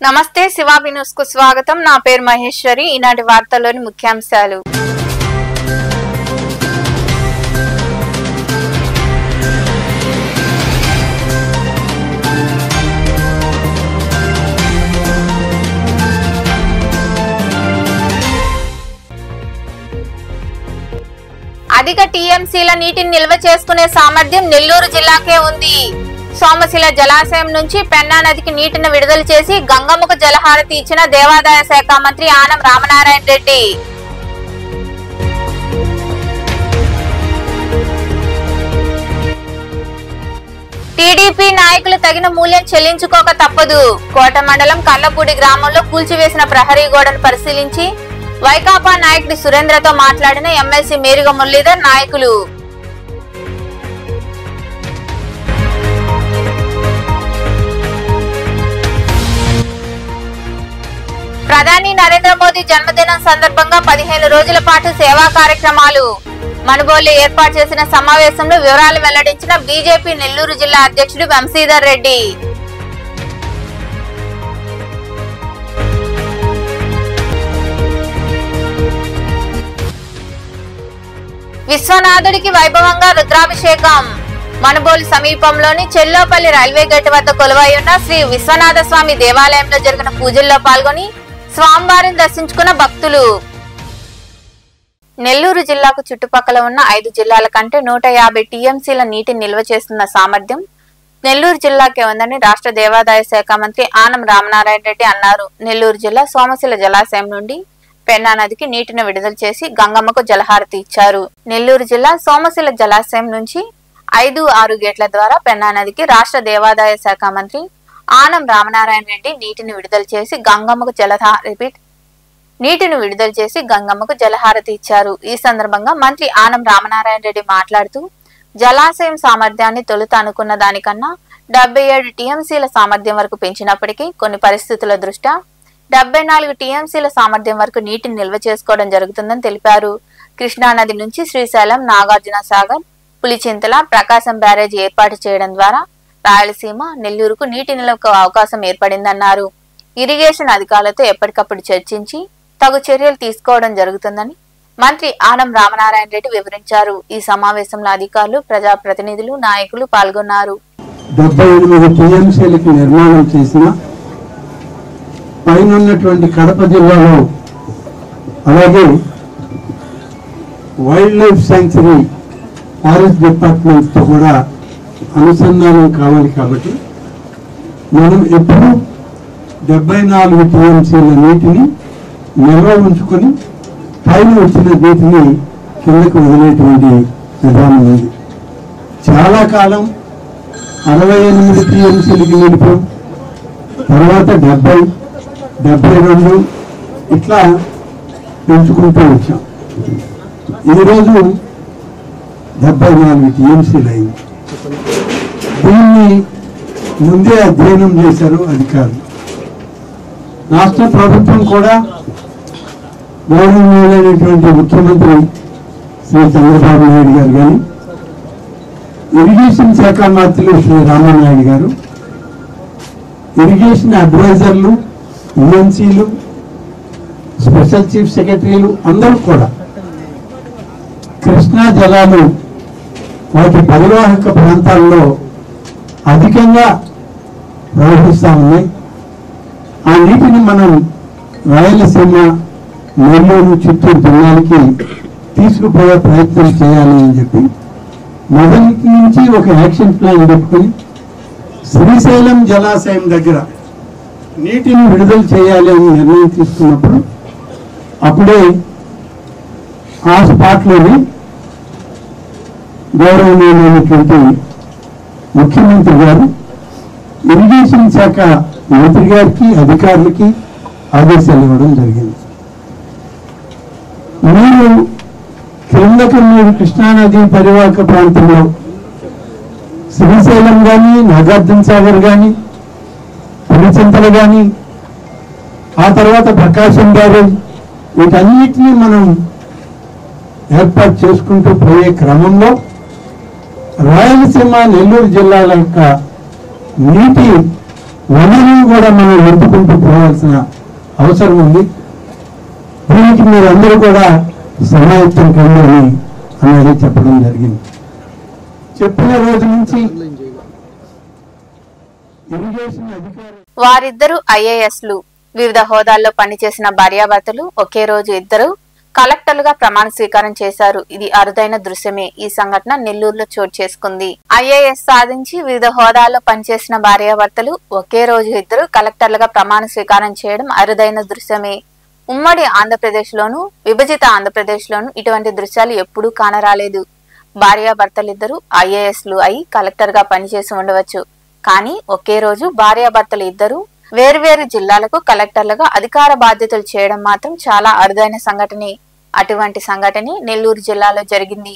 నమస్తే శివాబి న్యూస్ కు స్వాగతం. నా పేరు మహేశ్వరి. ఈనాటి వార్తల్లోని ముఖ్యాంశాలు. అధిక టీఎంసీల నీటిని నిల్వ చేసుకునే సామర్థ్యం నెల్లూరు జిల్లాకే ఉంది. సోమశిల జలాశయం నుంచి పెన్నా నదికి నీటిని విడుదల చేసి గంగమ్మకు జలహారతి ఇచ్చిన దేవాదాయ శాఖ మంత్రి ఆనం రామనారాయణ రెడ్డి. టీడీపీ నాయకులు తగిన మూల్యం చెల్లించుకోక తప్పదు. కోట మండలం కల్లపూడి గ్రామంలో కూల్చివేసిన ప్రహరీ గోడను పరిశీలించి వైకాపా నాయకుడి సురేంద్రతో మాట్లాడిన ఎమ్మెల్సీ మేరుగ మురళీధర్ నాయకులు. ప్రధాని నరేంద్ర మోదీ జన్మదినం సందర్భంగా 15 రోజుల పాటు సేవా కార్యక్రమాలు. మనుబోలు ఏర్పాటు చేసిన సమావేశంలో వివరాలు వెల్లడించిన బీజేపీ నెల్లూరు జిల్లా అధ్యక్షుడు వంశీధర్ రెడ్డి. విశ్వనాథుడికి వైభవంగా రుద్రాభిషేకం. మనుబోలు సమీపంలోని చెల్లోపల్లి రైల్వే గేట్ వద్ద కొలువై ఉన్న శ్రీ విశ్వనాథ స్వామి దేవాలయంలో జరిగిన పూజల్లో పాల్గొని స్వామివారిని దర్శించుకున్న భక్తులు. నెల్లూరు జిల్లాకు చుట్టుపక్కల ఉన్న 5 జిల్లాల కంటే 150 టీఎంసీల నీటిని నిల్వ చేస్తున్న సామర్థ్యం నెల్లూరు జిల్లాకే ఉందని రాష్ట్ర దేవాదాయ శాఖ మంత్రి ఆనం రామనారాయణ రెడ్డి అన్నారు. నెల్లూరు జిల్లా సోమశిల జలాశయం నుండి పెన్నా నదికి నీటిని విడుదల చేసి గంగమ్మకు జలహారతి ఇచ్చారు. నెల్లూరు జిల్లా సోమశిల జలాశయం నుంచి 5-6 గేట్ల ద్వారా పెన్నా నదికి రాష్ట్ర దేవాదాయ శాఖ మంత్రి ఆనం రామనారాయణ రెడ్డి నీటిని విడుదల చేసి గంగమ్మకు జలహారతి ఇచ్చారు. ఈ సందర్భంగా మంత్రి ఆనం రామనారాయణ రెడ్డి మాట్లాడుతూ జలాశయం సామర్థ్యాన్ని తొలుత అనుకున్న దానికన్నా 77 టీఎంసీల సామర్థ్యం వరకు పెంచినప్పటికీ కొన్ని పరిస్థితుల దృష్ట్యా 74 టీఎంసీల సామర్థ్యం వరకు నీటిని నిల్వ చేసుకోవడం జరుగుతుందని తెలిపారు. కృష్ణా నది నుంచి శ్రీశైలం, నాగార్జున సాగర్, పులిచింతల, ప్రకాశం బ్యారేజీ ఏర్పాటు చేయడం ద్వారా రాయలసీమ, నెల్లూరుకు నీటి నిల్వకు అవకాశం ఏర్పడిందన్నారు. ఇరిగేషన్ అధికారులతో ఎప్పటికప్పుడు చర్చించి తగు చర్యలు తీసుకోవడం జరుగుతుందని మంత్రి ఆనం రామనారాయణ రెడ్డి వివరించారు. ఈ సమావేశంలో అధికారులు, ప్రజాప్రతినిధులు, నాయకులు పాల్గొన్నారు. 78 టీఎంసీలకి నిర్మాణం చేసిన పైనటువంటి కడప జిల్లాలో అలాగే wild life sanctuary forest department తో కూడా అనుసంధానం కావాలి. కాబట్టి మనం ఎప్పుడు 74 టీఎంసీల నీటిని నిల్వ ఉంచుకొని పైన వచ్చిన నీటిని కిందకు వదిలేటువంటి విధానం ఉంది. చాలా కాలం 68 టీఎంసీలకి నిలిపాం, తర్వాత 70, 72 ఇట్లా పెంచుకుంటూ వచ్చాం. ఈరోజు 74 టీఎంసీలు అయింది. దీన్ని ముందే అధ్యయనం చేశారు అధికారులు. రాష్ట్ర ప్రభుత్వం కూడా గౌరవనీయులైనటువంటి ముఖ్యమంత్రి శ్రీ చంద్రబాబు నాయుడు గారు కానీ, ఇరిగేషన్ శాఖ మంత్రులు శ్రీ రామానాయుడు గారు, ఇరిగేషన్ అడ్వైజర్లు, ఈఎన్సీలు, స్పెషల్ చీఫ్ సెక్రటరీలు అందరూ కూడా కృష్ణా జలాలు వాటి పరివాహక ప్రాంతాల్లో అధికంగా ప్రవహిస్తూ ఉన్నాయి. ఆ నీటిని మనం రాయలసీమ, నెల్లూరు, చిత్తూరు జిల్లాలకి తీసుకుపోయే ప్రయత్నం చేయాలి అని చెప్పి మొదటి నుంచి ఒక యాక్షన్ ప్లాన్ పెట్టుకుని శ్రీశైలం జలాశయం దగ్గర నీటిని విడుదల చేయాలి అని నిర్ణయం తీసుకున్నప్పుడు అప్పుడే ఆ స్పాట్లోనే గౌరవనీయులైనటువంటి ముఖ్యమంత్రి గారు ఇరిగేషన్ శాఖ మంత్రి గారికి, అధికారులకి ఆదేశాలు ఇవ్వడం జరిగింది. మీరు క్రిందకు మీరు కృష్ణానది పరివాహక ప్రాంతంలో శ్రీశైలం కానీ, నాగార్జున సాగర్ కానీ, పులిచింతలు కానీ, ఆ తర్వాత ప్రకాశం బ్యారేజ్, వీటన్నిటినీ మనం ఏర్పాటు చేసుకుంటూ పోయే క్రమంలో రాయలసీమ, నెల్లూరు జిల్లాల యొక్క నీటి వనరులను కూడా మనం నింపుకుంటూ పోవాల్సిన అవసరం ఉంది. దీనికి మీరందరూ కూడా సమాయత్తం కండి అనేది చెప్పడం జరిగింది. చెప్పిన రోజు నుంచి ఇరిగేషన్ అధికారులు వారిద్దరూ ఐఏఎస్లు. వివిధ హోదాల్లో పనిచేసిన భార్యాభర్తలు ఒకే రోజు ఇద్దరు కలెక్టర్లుగా ప్రమాణ స్వీకారం చేశారు. ఇది అరుదైన దృశ్యమే. ఈ సంఘటన నెల్లూరులో చోటు చేసుకుంది. ఐఏఎస్ సాధించి వివిధ హోదాల్లో పనిచేసిన భార్యాభర్తలు ఒకే రోజు ఇద్దరు కలెక్టర్లుగా ప్రమాణ స్వీకారం చేయడం అరుదైన దృశ్యమే. ఉమ్మడి ఆంధ్రప్రదేశ్ లోను విభజిత ఆంధ్రప్రదేశ్ లోను ఇటువంటి దృశ్యాలు ఎప్పుడూ కానరాలేదు. భార్యాభర్తలిద్దరూ ఐఏఎస్లు అయి కలెక్టర్ గా పనిచేసి ఉండవచ్చు. కానీ ఒకే రోజు భార్యాభర్తలు ఇద్దరు వేర్వేరు జిల్లాలకు కలెక్టర్లుగా అధికార బాధ్యతలు చేయడం మాత్రం చాలా అరుదైన సంఘటనే. అటువంటి సంఘటనే నెల్లూరు జిల్లాలో జరిగింది.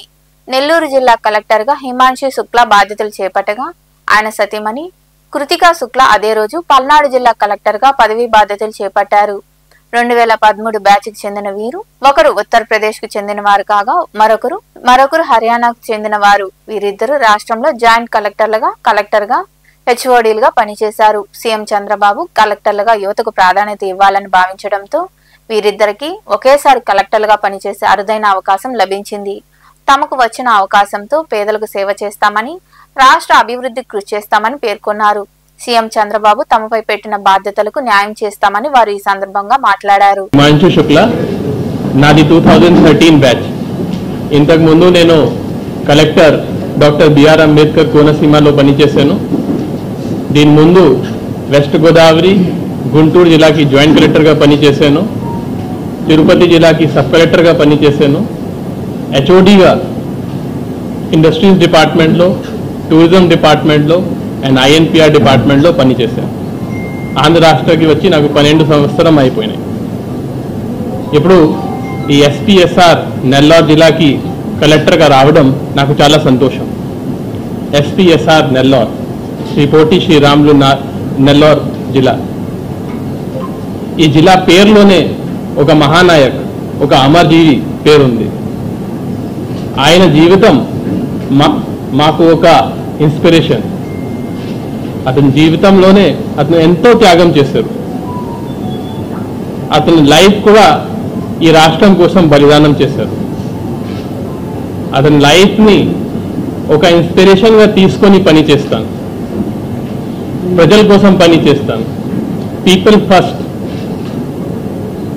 నెల్లూరు జిల్లా కలెక్టర్ గా హిమాంశు శుక్లా బాధ్యతలు చేపట్టగా ఆయన సతీమణి కృతికా శుక్లా అదే రోజు పల్నాడు జిల్లా కలెక్టర్ గా పదవీ బాధ్యతలు చేపట్టారు. 2013 బ్యాచ్ కి చెందిన వీరు ఒకరు ఉత్తరప్రదేశ్ కు చెందిన వారు కాగా మరొకరు హర్యానాకు చెందిన వారు. వీరిద్దరూ రాష్ట్రంలో జాయింట్ కలెక్టర్ గా హెచ్ఓడీలుగా పనిచేశారు. సీఎం చంద్రబాబు కలెక్టర్లుగా యువతకు ప్రాధాన్యత ఇవ్వాలని భావించడంతో వీరిద్దరికి ఒకేసారి కలెక్టర్లుగా పనిచేసే అరుదైన అవకాశం లభించింది. తమకు వచ్చిన అవకాశంతో పేదలకు సేవ చేస్తామని, రాష్ట్ర అభివృద్ధికి కృషి చేస్తామని పేర్కొన్నారు. సీఎం చంద్రబాబు తమపై పెట్టిన బాధ్యతలకు న్యాయం చేస్తామని వారు ఈ సందర్భంగా మాట్లాడారు. హిమాంశు శుక్లా, నాది 2013 బ్యాచ్. ఇంతకు ముందు నేను కలెక్టర్ డాక్టర్ బిఆర్ అంబేద్కర్ కోనసీమలో పనిచేశాను. దీని ముందు వెస్ట్ గోదావరి గుంటూరు జిల్లాకి జాయింట్ కలెక్టర్గా పనిచేశాను. తిరుపతి జిల్లాకి సబ్ కలెక్టర్గా పనిచేశాను. హెచ్ఓడిగా ఇండస్ట్రీస్ డిపార్ట్మెంట్లో, టూరిజం డిపార్ట్మెంట్లో అండ్ ఐఎన్పిఆర్ డిపార్ట్మెంట్లో పనిచేశాను. ఆంధ్ర రాష్ట్రానికి వచ్చి నాకు 12 సంవత్సరం అయిపోయినాయి. ఇప్పుడు ఈ ఎస్పీఎస్ఆర్ నెల్లూరు జిల్లాకి కలెక్టర్గా రావడం నాకు చాలా సంతోషం. ఎస్పీఎస్ఆర్ నెల్లూరు, శ్రీ పోటీ శ్రీరాములు నెల్లూరు జిల్లా. ఈ జిల్లా పేరులోనే ఒక మహానాయక్, ఒక అమరజీవి పేరుంది. ఆయన జీవితం మాకు ఒక ఇన్స్పిరేషన్. అతని జీవితంలోనే అతను ఎంతో త్యాగం చేశారు. అతని లైఫ్ కూడా ఈ రాష్ట్రం కోసం బలిదానం చేశారు. అతని లైఫ్ని ఒక ఇన్స్పిరేషన్గా తీసుకొని పని చేస్తాను. ప్రజల కోసం పని చేస్తాను. పీపుల్ ఫస్ట్,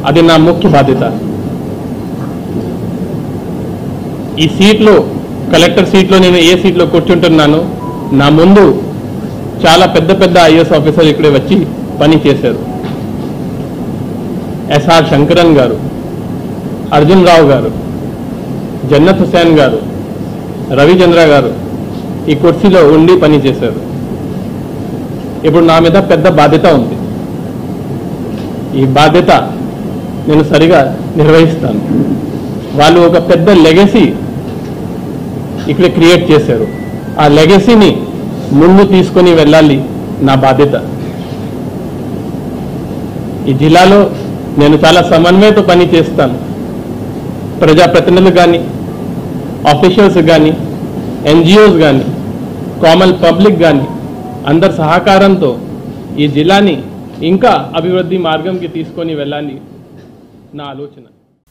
అది నా ముఖ్య బాధ్యత. ఈ సీట్లో, కలెక్టర్ సీట్లో నేను ఏ సీట్లో కూర్చుంటున్నాను, నా ముందు చాలా పెద్ద పెద్ద ఐఏఎస్ ఆఫీసర్లు ఇక్కడే వచ్చి పని చేశారు. ఎస్ఆర్ శంకరన్ గారు, అర్జున్ రావు గారు, జన్నత్ హుసేన్ గారు, రవిచంద్ర గారు ఈ కుర్చీలో ఉండి పని చేశారు. ఇప్పుడు నా మీద పెద్ద బాధ్యత ఉంది. ఈ బాధ్యత నేను సరిగా నిర్వహిస్తాను. వాళ్ళు ఒక పెద్ద లెగసీ ఇక్కడ క్రియేట్ చేశారు. ఆ లెగసీని ముందు తీసుకొని వెళ్ళాలి నా బాధ్యత. ఈ జిల్లాలో నేను చాలా సమన్వయంతో పని చేస్తాను. ప్రజాప్రతినిధులు కానీ, ఆఫీషియల్స్ కానీ, ఎన్జిఓస్ కానీ, కామన్ పబ్లిక్ కానీ అందరి సహకారంతో ఈ జిల్లాని ఇంకా అభివృద్ధి మార్గంకి తీసుకొని వెళ్ళాలి నా ఆలోచన.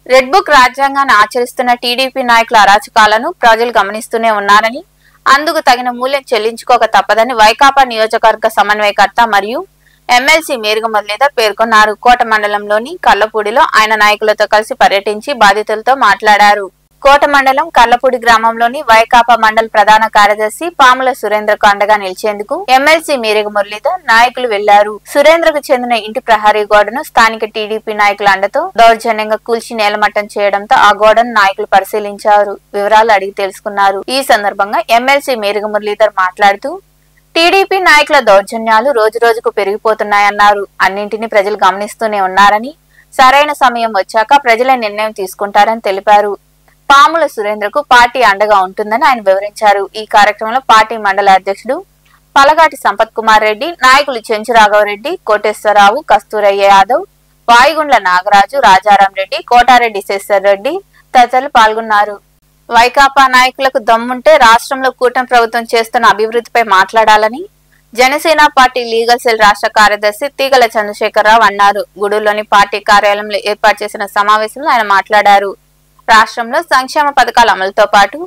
రెడ్ బుక్ రాజ్యాంగాన్ని ఆచరిస్తున్న టీడీపీ నాయకుల అరాచకాలను ప్రజలు గమనిస్తూనే ఉన్నారని, అందుకు తగిన మూల్యం చెల్లించుకోక తప్పదని వైకాపా నియోజకవర్గ సమన్వయకర్త మరియు ఎమ్మెల్సీ మేరుగు మురళీధర్ పేర్కొన్నారు. కోట మండలంలోని కల్లపూడిలో ఆయన నాయకులతో కలిసి పర్యటించి బాధితులతో మాట్లాడారు. కోట మండలం కర్లపూడి గ్రామంలోని వైకాపా మండల ప్రధాన కార్యదర్శి పాముల సురేంద్రకు అండగా నిలిచేందుకు ఎమ్మెల్సీ మేరుగు మురళీధర్ నాయకులు వెళ్లారు. సురేంద్రకు చెందిన ఇంటి ప్రహరీ గోడను స్థానిక టీడీపీ నాయకుల అండతో దౌర్జన్యంగా కూల్చి నేలమట్టం చేయడంతో ఆ గోడను నాయకులు పరిశీలించారు. వివరాలు అడిగి తెలుసుకున్నారు. ఈ సందర్భంగా ఎమ్మెల్సీ మేరుగు మురళీధర్ మాట్లాడుతూ టీడీపీ నాయకుల దౌర్జన్యాలు రోజు రోజుకు పెరిగిపోతున్నాయన్నారు. అన్నింటినీ ప్రజలు గమనిస్తూనే ఉన్నారని, సరైన సమయం వచ్చాక ప్రజలే నిర్ణయం తీసుకుంటారని తెలిపారు. పాముల సురేంద్రకు పార్టీ అండగా ఉంటుందని ఆయన వివరించారు. ఈ కార్యక్రమంలో పార్టీ మండల అధ్యక్షుడు పలగాటి సంపత్ కుమార్ రెడ్డి, నాయకులు చెంచు రాఘవరెడ్డి, కోటేశ్వరరావు, కస్తూరయ్య యాదవ్, వాయుగుండ్ల నాగరాజు, రాజారాం రెడ్డి, కోటారెడ్డి శేషర్ రెడ్డి తదితరులు పాల్గొన్నారు. వైకాపా నాయకులకు దమ్ముంటే రాష్ట్రంలో కూటమి ప్రభుత్వం చేస్తున్న అభివృద్ధిపై మాట్లాడాలని, జనసేన పార్టీ లీగల్ సెల్ రాష్ట్ర కార్యదర్శి తీగల చంద్రశేఖరరావు అన్నారు. గూడూరులోని పార్టీ కార్యాలయంలో ఏర్పాటు చేసిన సమావేశంలో ఆయన మాట్లాడారు. రాష్ట్రంలో సంక్షేమ పథకాల అమలుతో పాటు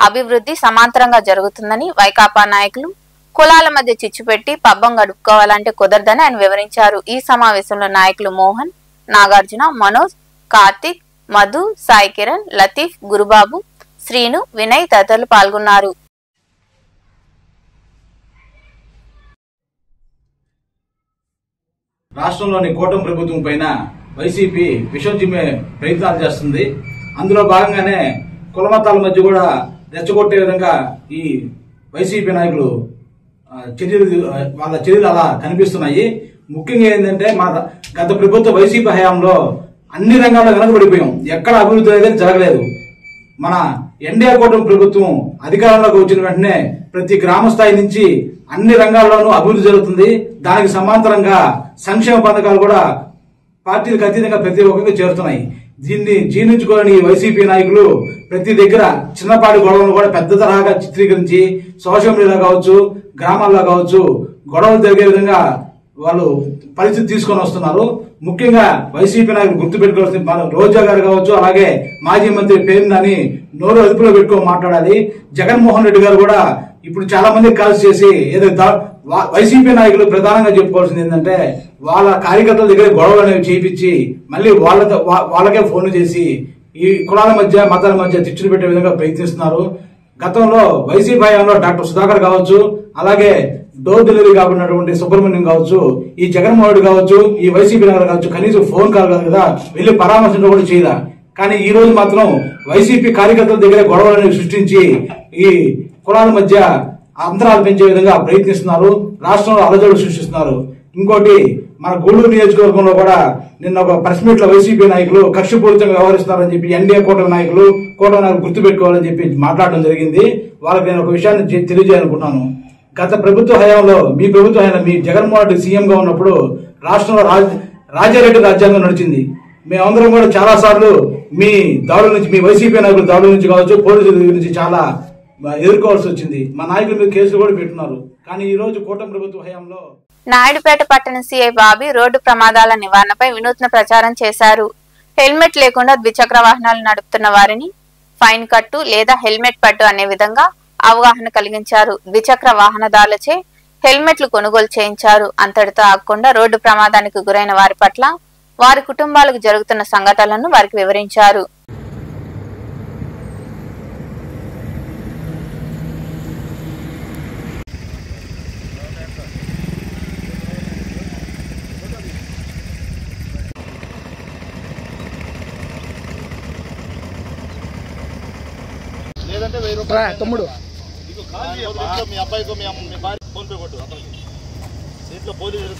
అభివృద్ధి సమాంతరంగా జరుగుతుందని, వైకాపా నాయకులు కులాల మధ్య చిచ్చుపెట్టి పబ్బం గడుపుకోవాలంటే కుదరదని ఆయన వివరించారు. ఈ సమావేశంలో నాయకులు మోహన్, నాగార్జున, మనోజ్, కార్తిక్, మధు, సాయి కిరణ్, లతీఫ్, గురుబాబు, శ్రీను, వినయ్ తదితరులు పాల్గొన్నారు. రాష్ట్రంలోని కూటమి ప్రభుత్వం పైన వైసీపీ విషం చిమ్మే ప్రయత్నాలు చేస్తుంది. అందులో భాగంగానే కులమతాల మధ్య కూడా రెచ్చగొట్టే విధంగా ఈ వైసీపీ నాయకులు వాళ్ళ చర్యలు అలా కనిపిస్తున్నాయి. ముఖ్యంగా ఏంటంటే గత ప్రభుత్వ వైసీపీ హయాంలో అన్ని రంగాల్లో వెనకబడిపోయాం. ఎక్కడ అభివృద్ధి అనేది జరగలేదు. మన ఎన్డీఏ కూటమి ప్రభుత్వం అధికారంలోకి వచ్చిన వెంటనే ప్రతి గ్రామ స్థాయి నుంచి అన్ని రంగాల్లోనూ అభివృద్ధి జరుగుతుంది. దానికి సమాంతరంగా సంక్షేమ పథకాలు కూడా పార్టీలకు అతీతంగా ప్రతి ఒక్కరికి చేరుతున్నాయి. దీన్ని జీర్ణించుకోని వైసీపీ నాయకులు ప్రతి దగ్గర చిన్నపాటి గొడవలను కూడా పెద్ద తరహాగా చిత్రీకరించి సోషల్ మీడియాలో కావచ్చు, గ్రామాల్లో కావచ్చు గొడవలు జరిగే విధంగా వాళ్ళు పరిస్థితి తీసుకొని వస్తున్నారు. ముఖ్యంగా వైసీపీ నాయకులు గుర్తుపెట్టుకోవాల్సిన రోజా గారు కావచ్చు, అలాగే మాజీ మంత్రి పేరుని నోరు అదుపులో పెట్టుకొని మాట్లాడాలి. జగన్మోహన్ రెడ్డి గారు కూడా ఇప్పుడు చాలా మంది కాల్స్ చేసి ఏదో వైసీపీ నాయకులు ప్రధానంగా చెప్పుకోవాల్సింది ఏంటంటే వాళ్ళ కార్యకర్తల దగ్గర గొడవలు అనేవి చేయించి మళ్ళీ వాళ్ళకే ఫోన్లు చేసి ఈ కులాల మధ్య మతాల మధ్య చిచ్చులు పెట్టే విధంగా ప్రయత్నిస్తున్నారు. గతంలో వైసీపీ హయాంలో డాక్టర్ సుధాకర్ కావచ్చు, అలాగే డోర్ డెలివరీ కాబడినటువంటి సుబ్రహ్మణ్యం కావచ్చు, ఈ జగన్మోహన్ రెడ్డి కావచ్చు, ఈ వైసీపీ నాయకులు కావచ్చు, కనీసం ఫోన్ కాల్ కాదు కదా వెళ్లి పరామర్శించడం కూడా చేయదా. కానీ ఈ రోజు మాత్రం వైసీపీ కార్యకర్తల దగ్గర గొడవలను సృష్టించి ఈ కులాల మధ్య అంతరాలు పెంచే విధంగా ప్రయత్నిస్తున్నారు. రాష్ట్రంలో అలజడులు సృష్టిస్తున్నారు. ఇంకోటి మన గూడూరు నియోజకవర్గంలో కూడా నిన్న ఒక ప్రెస్ మీట్ లో వైసీపీ నాయకులు కక్షపూరితంగా వ్యవహరిస్తున్నారని చెప్పి ఎన్డీఏ కూటమి నాయకులు గుర్తుపెట్టుకోవాలని చెప్పి మాట్లాడడం జరిగింది. వాళ్ళకి నేను ఒక విషయాన్ని తెలియజేయాలనుకుంటున్నాను. గత ప్రభుత్వ హయాంలో మీ ప్రభుత్వ హయాంలో మీ జగన్మోహన్ రెడ్డి సీఎం గా ఉన్నప్పుడు రాష్ట్రంలో రాజారెడ్డి రాజ్యాంగం నడిచింది. మేమందరం కూడా చాలా సార్లు మీ దాడుల నుంచి, మీ వైసీపీ నాయకుల దాడుల నుంచి కావచ్చు, పోలీసుల గురించి చాలా ఎదుర్కోవాల్సి వచ్చింది. మా నాయకుల మీద కేసులు కూడా పెట్టున్నారు. కానీ ఈ రోజు కూటమి ప్రభుత్వ హయాంలో నాయుడుపేట పట్టణ సీఐ బాబీ రోడ్డు ప్రమాదాల నివారణపై వినూత్న ప్రచారం చేశారు. హెల్మెట్ లేకుండా ద్విచక్ర వాహనాలు నడుపుతున్న వారిని ఫైన్ కట్టు లేదా హెల్మెట్ పట్టు అనే విధంగా అవగాహన కలిగించారు. ద్విచక్ర వాహనదారులచే హెల్మెట్లు కొనుగోలు చేయించారు. అంతటితో ఆగకుండా రోడ్డు ప్రమాదానికి గురైన వారి పట్ల, వారి కుటుంబాలకు జరుగుతున్న సంఘటనలను వారికి వివరించారు. తమ్ముడు మీ అబ్బాయికి మీ భార్య ఫోన్ పే కొట్టు అతనికి దీంట్లో పోలీసులు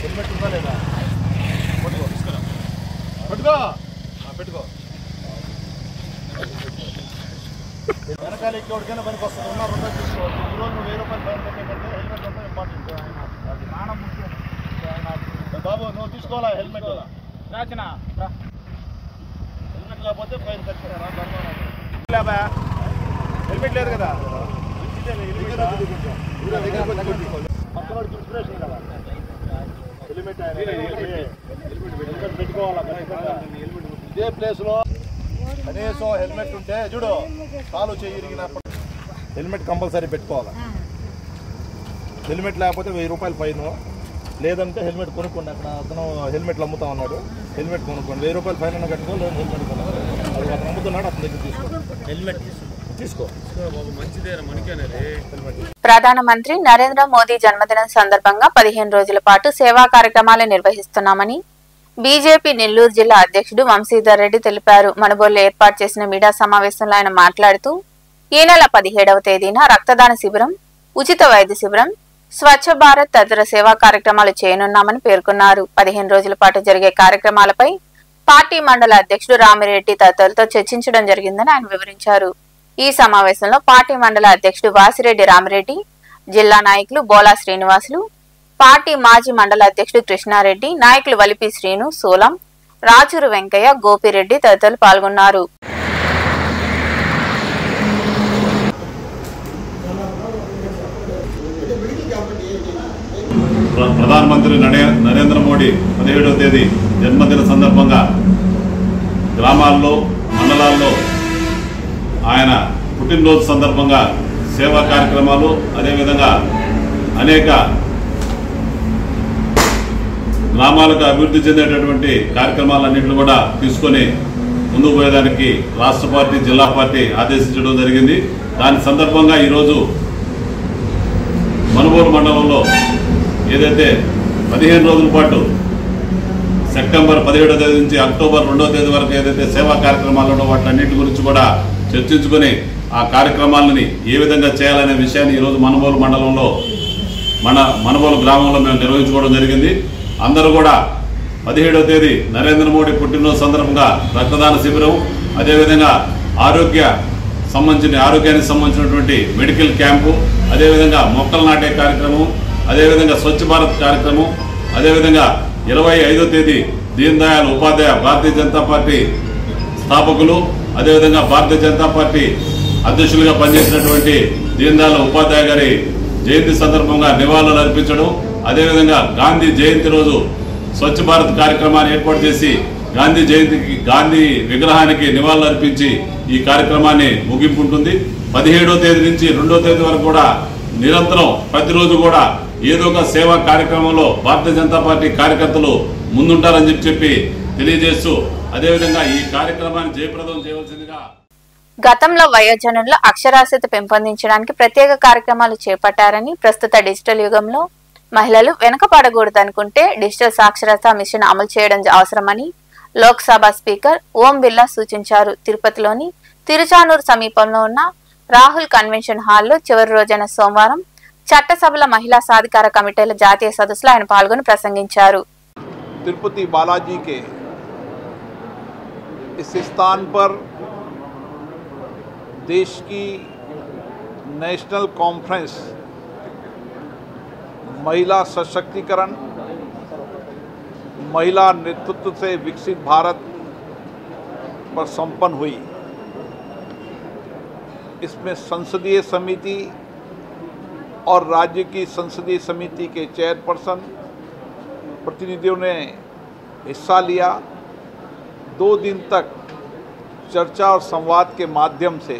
హెల్మెట్ ఉందా లేదా పట్టుకో తీసుకురా పెట్టుకో వెనకాల ఎక్కడికైనా పనికి వస్తుంది. ఉన్న 2 రూపాయలు తీసుకోవచ్చు. ఈరోజు నువ్వు 1000 రూపాయలు ఫైన్ కట్టేటంటే హెల్మెట్ వస్తే ఇంపార్టెంట్. అది నాణం ముఖ్యం. బాబు నువ్వు తీసుకోవాలా హెల్మెట్ రాచినా హెల్మెట్ లేకపోతే ఫైన్ కట్టారా హెల్మెట్ లేదు కదా పక్కనోడికి ఇన్స్పిరేషన్ కదా హెల్మెట్ పెట్టుకోవాలా. ఇదే ప్లేస్లో కనీసం హెల్మెట్ ఉంటే చూడు కాలు చేయి ఇరిగినప్పుడు హెల్మెట్ కంపల్సరీ పెట్టుకోవాలి. హెల్మెట్ లేకపోతే 1000 రూపాయలు ఫైన్, లేదంటే హెల్మెట్ కొనుక్కోండి. అక్కడ అతను హెల్మెట్లు అమ్ముతా ఉన్నాడు, హెల్మెట్ కొనుక్కోండి. 1000 రూపాయలు ఫైన్ అన్న కట్టుకో, లేదు హెల్మెట్ కొనుక్కోండి. అది అతను అమ్ముతున్నాడు, అతని దగ్గర తీసుకో హెల్మెట్ తీసుకో. ప్రధానమంత్రి నరేంద్ర మోదీ జన్మదినం సందర్భంగా 15 రోజుల పాటు సేవా కార్యక్రమాలు నిర్వహిస్తున్నామని బీజేపీ నెల్లూరు జిల్లా అధ్యక్షుడు వంశీధర్ రెడ్డి తెలిపారు. మనుబోలులో ఏర్పాటు చేసిన మీడియా సమావేశంలో ఆయన మాట్లాడుతూ ఈ నెల 17వ తేదీన రక్తదాన శిబిరం, ఉచిత వైద్య శిబిరం, స్వచ్ఛ భారత్ తదితర సేవా కార్యక్రమాలు చేయనున్నామని పేర్కొన్నారు. 15 రోజుల పాటు జరిగే కార్యక్రమాలపై పార్టీ మండల అధ్యక్షుడు రామిరెడ్డి తదితరులతో చర్చించడం జరిగిందని ఆయన వివరించారు. ఈ సమావేశంలో పార్టీ మండల అధ్యక్షుడు వాసిరెడ్డి రామిరెడ్డి, జిల్లా నాయకులు బోలా శ్రీనివాసులు, పార్టీ మాజీ మండల అధ్యక్షుడు కృష్ణారెడ్డి, నాయకులు వలిపి శ్రీను, సోలం, రాచూరు వెంకయ్య, గోపిరెడ్డి తదితరులు పాల్గొన్నారు. ప్రధానమంత్రి నరేంద్ర మోడీ 17వ తేదీ జన్మదిన సందర్భంగా గ్రామాల్లో మండలాల్లో ఆయన పుట్టినరోజు సందర్భంగా సేవా కార్యక్రమాలు అదేవిధంగా అనేక గ్రామాలకు అభివృద్ధి చెందేటటువంటి కార్యక్రమాలన్నింటినీ కూడా తీసుకొని ముందుకు పోయేదానికి రాష్ట్ర పార్టీ జిల్లా పార్టీ ఆదేశించడం జరిగింది. దాని సందర్భంగా ఈరోజు మనుబోలు మండలంలో ఏదైతే 15 రోజుల పాటు సెప్టెంబర్ 17వ తేదీ నుంచి అక్టోబర్ 2వ తేదీ వరకు ఏదైతే సేవా కార్యక్రమాలు వాటన్నిటి గురించి కూడా చర్చించుకొని ఆ కార్యక్రమాలని ఏ విధంగా చేయాలనే విషయాన్ని ఈరోజు మనుబోలు మండలంలో మనుబోలు గ్రామంలో మేము నిర్వహించుకోవడం జరిగింది. అందరూ కూడా 17వ తేదీ నరేంద్ర మోడీ పుట్టినరోజు సందర్భంగా రక్తదాన శిబిరం, అదేవిధంగా ఆరోగ్యానికి సంబంధించినటువంటి మెడికల్ క్యాంపు, అదేవిధంగా మొక్కలు నాటే కార్యక్రమం, అదేవిధంగా స్వచ్ఛ భారత్ కార్యక్రమం, అదేవిధంగా 25వ తేదీ దీన్ దయాళ్ ఉపాధ్యాయ భారతీయ జనతా పార్టీ స్థాపకులు, అదేవిధంగా భారతీయ జనతా పార్టీ అధ్యక్షులుగా పనిచేసినటువంటి దీన్ దయాళ్ ఉపాధ్యాయ గారి జయంతి సందర్భంగా నివాళులు అర్పించడం, అదేవిధంగా గాంధీ జయంతి రోజు స్వచ్ఛ భారత్ కార్యక్రమాన్ని ఏర్పాటు చేసి గాంధీ విగ్రహానికి నివాళులు అర్పించి ఈ కార్యక్రమాన్ని ముగింపు ఉంటుంది. 17వ తేదీ నుంచి 2వ తేదీ వరకు కూడా నిరంతరం ప్రతిరోజు కూడా ఏదో ఒక సేవా కార్యక్రమంలో భారతీయ జనతా పార్టీ కార్యకర్తలు ముందుంటారని చెప్పి తెలియజేస్తూ అదేవిధంగా ఈ కార్యక్రమాన్ని జయప్రదం చేయవలసిందిగా గతంలో వయోజనుల్లో అక్షరాస్యత పెంపొందించడానికి ప్రత్యేక కార్యక్రమాలు చేపట్టారని, ప్రస్తుత డిజిటల్ యుగంలో మహిళలు వెనుకపడకూడదనుకుంటే డిజిటల్ సాక్షరతా మిషన్ అమలు చేయడం అవసరమని లోక్సభ స్పీకర్ ఓం బిర్లా సూచించారు. తిరుపతిలోని తిరుచానూరు సమీపంలో ఉన్న రాహుల్ కన్వెన్షన్ హాల్లో చివరి రోజైన సోమవారం చట్టసభల మహిళా సాధికార కమిటీల జాతీయ సదస్సులో ఆయన పాల్గొని ప్రసంగించారు. तिरुपति बालाजी के इस स्थान पर देश की नेशनल कॉन्फ्रेंस महिला सशक्तिकरण, महिला नेतृत्व से विकसित भारत पर संपन्न हुई। इसमें संसदीय समिति और राज्य की संसदीय समिति के चेयरपर्सन प्रतिनिधियों ने हिस्सा लिया। 2 दिन तक चर्चा और संवाद के माध्यम से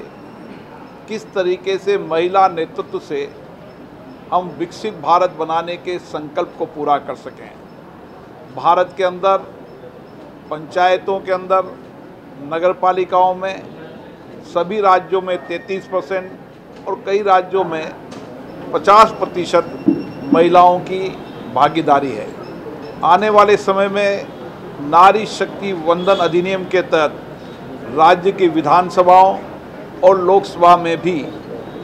किस तरीके से महिला नेतृत्व से हम विकसित भारत बनाने के संकल्प को पूरा कर सकें। भारत के अंदर पंचायतों के अंदर नगरपालिकाओं में सभी राज्यों में 33% और कई राज्यों में 50% महिलाओं की भागीदारी है। आने वाले समय में नारी शक्ति वंदन अधिनियम के तहत राज्य की विधानसभाओं और लोकसभा में भी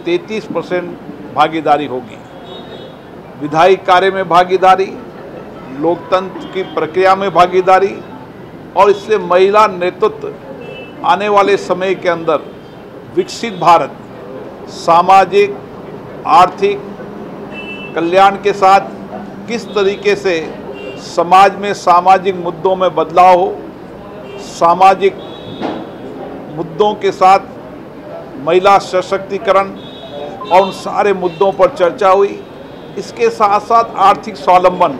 33% भागीदारी होगी। विधायी कार्य में भागीदारी, लोकतंत्र की प्रक्रिया में भागीदारी और इससे महिला नेतृत्व आने वाले समय के अंदर विकसित भारत सामाजिक आर्थिक कल्याण के साथ किस तरीके से समाज में सामाजिक मुद्दों में बदलाव हो, सामाजिक मुद्दों के साथ महिला सशक्तिकरण और उन सारे मुद्दों पर चर्चा हुई। इसके साथ साथ आर्थिक स्वावलंबन,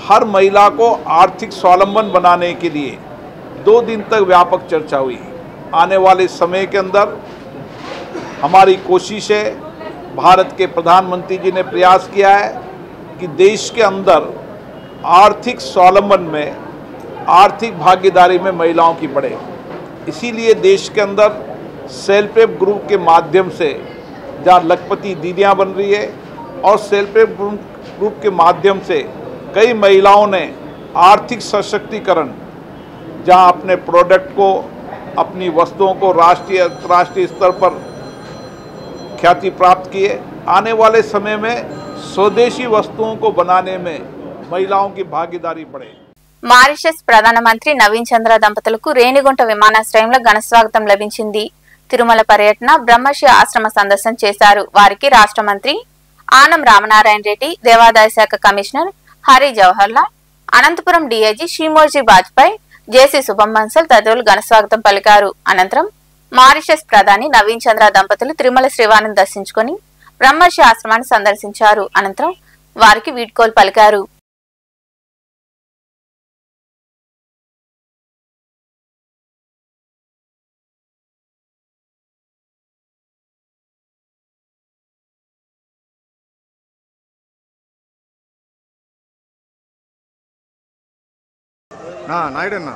हर महिला को आर्थिक स्वावलंबन बनाने के लिए 2 दिन तक व्यापक चर्चा हुई। आने वाले समय के अंदर हमारी कोशिश है, भारत के प्रधानमंत्री जी ने प्रयास किया है कि देश के अंदर आर्थिक स्वावलंबन में, आर्थिक भागीदारी में महिलाओं की बढ़े। इसीलिए देश के अंदर सेल्फ हेल्प ग्रुप के माध्यम से जहाँ लखपति दीदियाँ बन रही है और सेल्फ हेल्प ग्रुप के माध्यम से कई महिलाओं ने आर्थिक सशक्तिकरण, जहाँ अपने प्रोडक्ट को, अपनी वस्तुओं को राष्ट्रीय अंतर्राष्ट्रीय स्तर पर ख्याति प्राप्त किए। आने वाले समय में स्वदेशी वस्तुओं को बनाने में महिलाओं की भागीदारी बढ़े। మారిషస్ ప్రధానమంత్రి నవీన్ చంద్ర దంపతులకు రేణిగుంట విమానాశ్రయంలో ఘన స్వాగతం లభించింది. తిరుమల పర్యటన, బ్రహ్మర్షి ఆశ్రమ సందర్శన చేశారు. వారికి రాష్ట్ర మంత్రి ఆనం రామనారాయణ రెడ్డి, దేవాదాయ శాఖ కమిషనర్ హరి జవహర్లాల్, అనంతపురం డీఐజీ షీమోజీ బాజ్పాయ్, జేసీ శుభం బన్సల్ తదితరులు ఘన స్వాగతం పలికారు. అనంతరం మారిషస్ ప్రధాని నవీన్ చంద్ర దంపతులు తిరుమల శ్రీవారిని దర్శించుకుని బ్రహ్మర్షి ఆశ్రమాన్ని సందర్శించారు. అనంతరం వారికి వీడ్కోలు పలికారు. నాయుడన్నా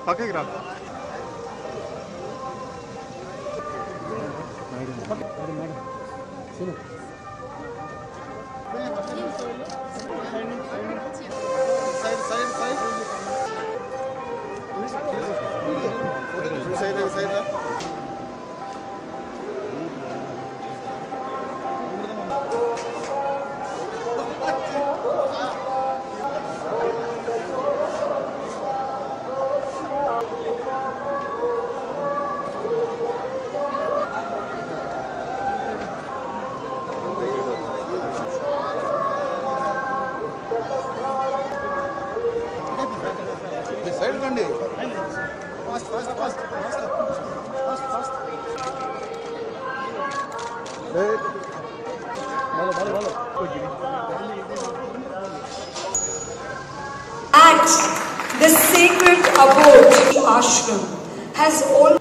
పక్కకి రా. At the sacred abode ashram has all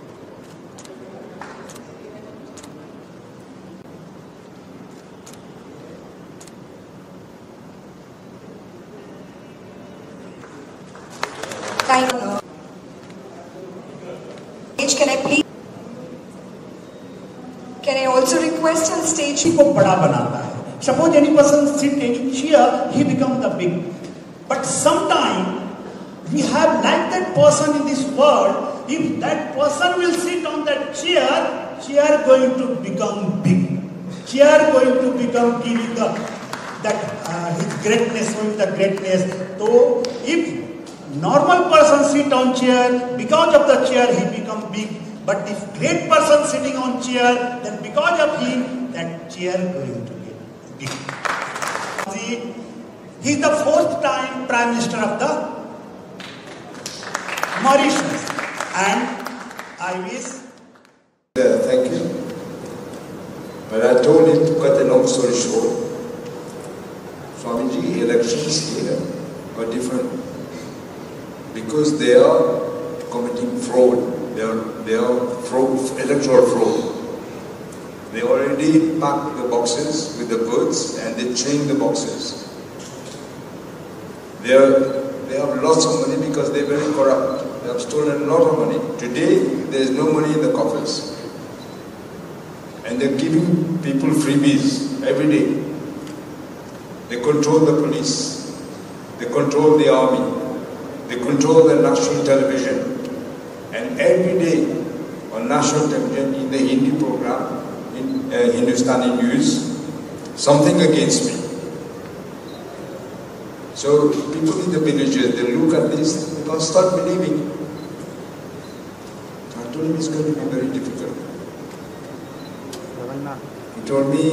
kind of can I please can I also request on stage को बड़ा बनाता है. Suppose any person sit taking chair, he becomes the big. But sometime we have like that person in this world. If that person will sit on that chair going to become big. Chair going to become giving his greatness, showing the greatness. So if normal person sit on chair, because of the chair he become big. But if great person sitting on chair, then because of him, that chair going to get big. See, he is the 4th time Prime Minister of the Mauritius. And I wish... Thank you. But I told him, to cut a long story short, Swamiji, elections here are different. Because they are committing fraud. They are fraud, electoral fraud. They already pack the boxes with the birds and they chain the boxes. They have lots of money because they are very corrupt. They have stolen a lot of money. Today, there is no money in the coffers. And they are giving people freebies every day. They control the police. They control the army. They control the national television. And every day on national television, in the Hindi program, in Hindustani news, something against me. So people in the villages, they look at this, they don't start believing. I told him it's going to be very difficult. He told me,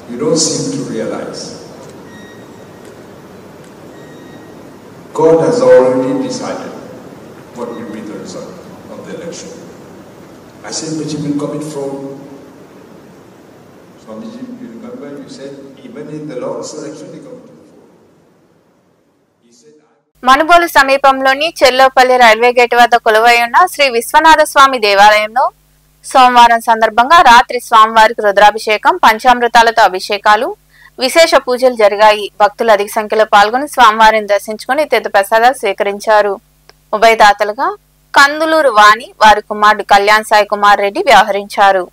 you don't seem to realize. God has already decided what will be the result of the election. I said, but you will commit fraud. Swamiji, you remember you said, even in the last election, they committed fraud. He said, Manubolu సమీపంలోని Chellopalli railway gate వద్ద కొలువై ఉన్న శ్రీ విశ్వనాథ స్వామి దేవాలయంలో సోమవారం సందర్భంగా రాత్రి స్వామివారికి రుద్రాభిషేకం, పంచామృతాలతో అభిషేకాలు, విశేష పూజలు జరిగాయి. భక్తులు అధిక సంఖ్యలో పాల్గొని స్వామివారిని దర్శించుకుని తీర్థప్రసాదాలు స్వీకరించారు. ఉభయదాతలుగా కందులూరు వాణి, వారి కుమారుడు కళ్యాణ్ సాయి కుమార్ రెడ్డి వ్యవహరించారు.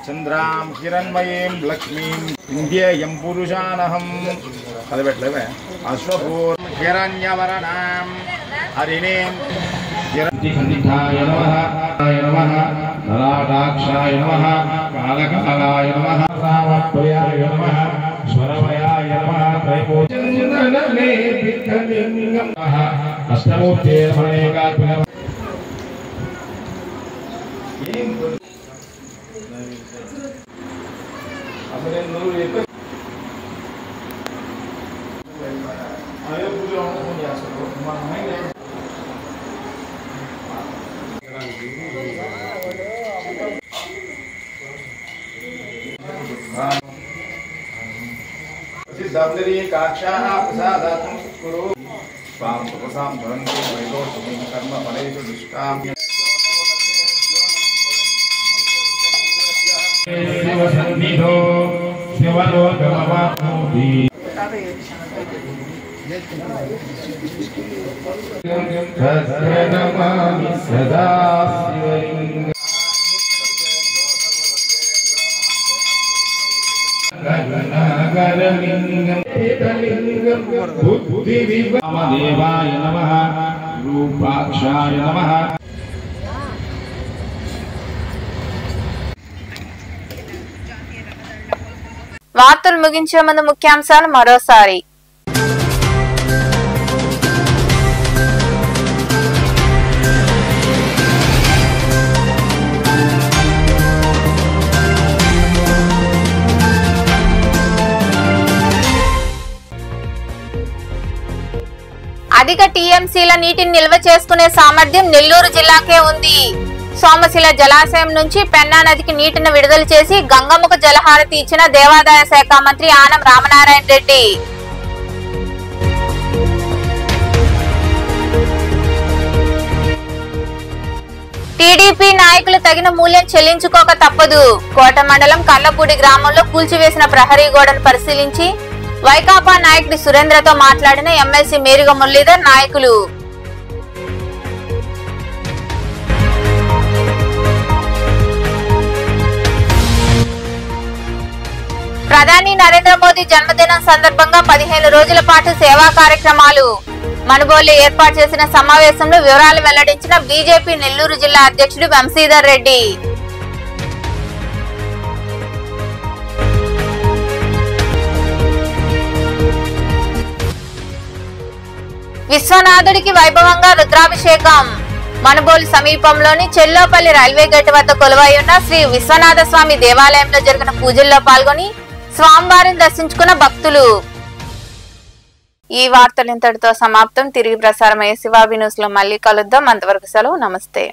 చంద్రాం హిరణ్మయీం లక్ష్మీం ఇంద్యేయం పురుషానహం అదబెట్లేవే అశ్వపూర్ హిరణ్యవరణాం హరిణీం హిరణ్యఖండితాయ నమః నమః నరాటాక్షాయ నమః కాలకాలాయ నమః రామప్రియాయ నమః స్వరమయాయ నమః త్రైపూజననే విఘ్నలింగం నమః అష్టమూర్తే మనేకాత్మన सौन्दर्यकाक्षाः प्रसादात्मं कुरु स्वां सुखसां धरन्ति वैदोषमीं कर्म फलेषु दुष्टां शिवसन्निधो शिवलोकमवाप्नोति नमामि सदा शिवलिङ्गम् बुद्धिविभादेवाय नमः रूपाक्षाय नमः వార్తలు ముగించే ముందు ముఖ్యాంశాలు మరోసారి. అధిక టీఎంసీల నీటిని నిల్వ చేసుకునే సామర్థ్యం నెల్లూరు జిల్లాకే ఉంది. సోమశిల జలాశయం నుంచి పెన్నా నదికి నీటిని విడుదల చేసి గంగమ్మకు జలహారతి ఇచ్చిన దేవాదాయ శాఖ మంత్రి ఆనం రామనారాయణ రెడ్డి. టీడీపీ నాయకులు తగిన మూల్యం చెల్లించుకోక తప్పదు. కోట మండలం కల్లపూడి గ్రామంలో కూల్చివేసిన ప్రహరీ గోడను పరిశీలించి వైకాపా నాయకుడి సురేంద్రతో మాట్లాడిన ఎమ్మెల్సీ మేరిగ మురళీధర్ నాయకులు. ప్రధాని నరేంద్ర మోదీ జన్మదినం సందర్భంగా 15 రోజుల పాటు సేవా కార్యక్రమాలు. మనుబోలులో ఏర్పాటు చేసిన సమావేశంలో వివరాలు వెల్లడించిన బీజేపీ నెల్లూరు జిల్లా అధ్యక్షుడు వంశీధర్ రెడ్డి. విశ్వనాథుడికి వైభవంగా రుద్రాభిషేకం. మనుబోలు సమీపంలోని చెల్లోపల్లి రైల్వే గేట్ వద్ద కొలువై ఉన్న శ్రీ విశ్వనాథ స్వామి దేవాలయంలో జరిగిన పూజల్లో పాల్గొని స్వామివారిని దర్శించుకున్న భక్తులు. ఈ వార్తలు ఇంతటితో సమాప్తం. తిరిగి ప్రసారమయ్యే శివాబి న్యూస్ లో మళ్ళీ కలుద్దాం. అంతవరకు సెలవు. నమస్తే.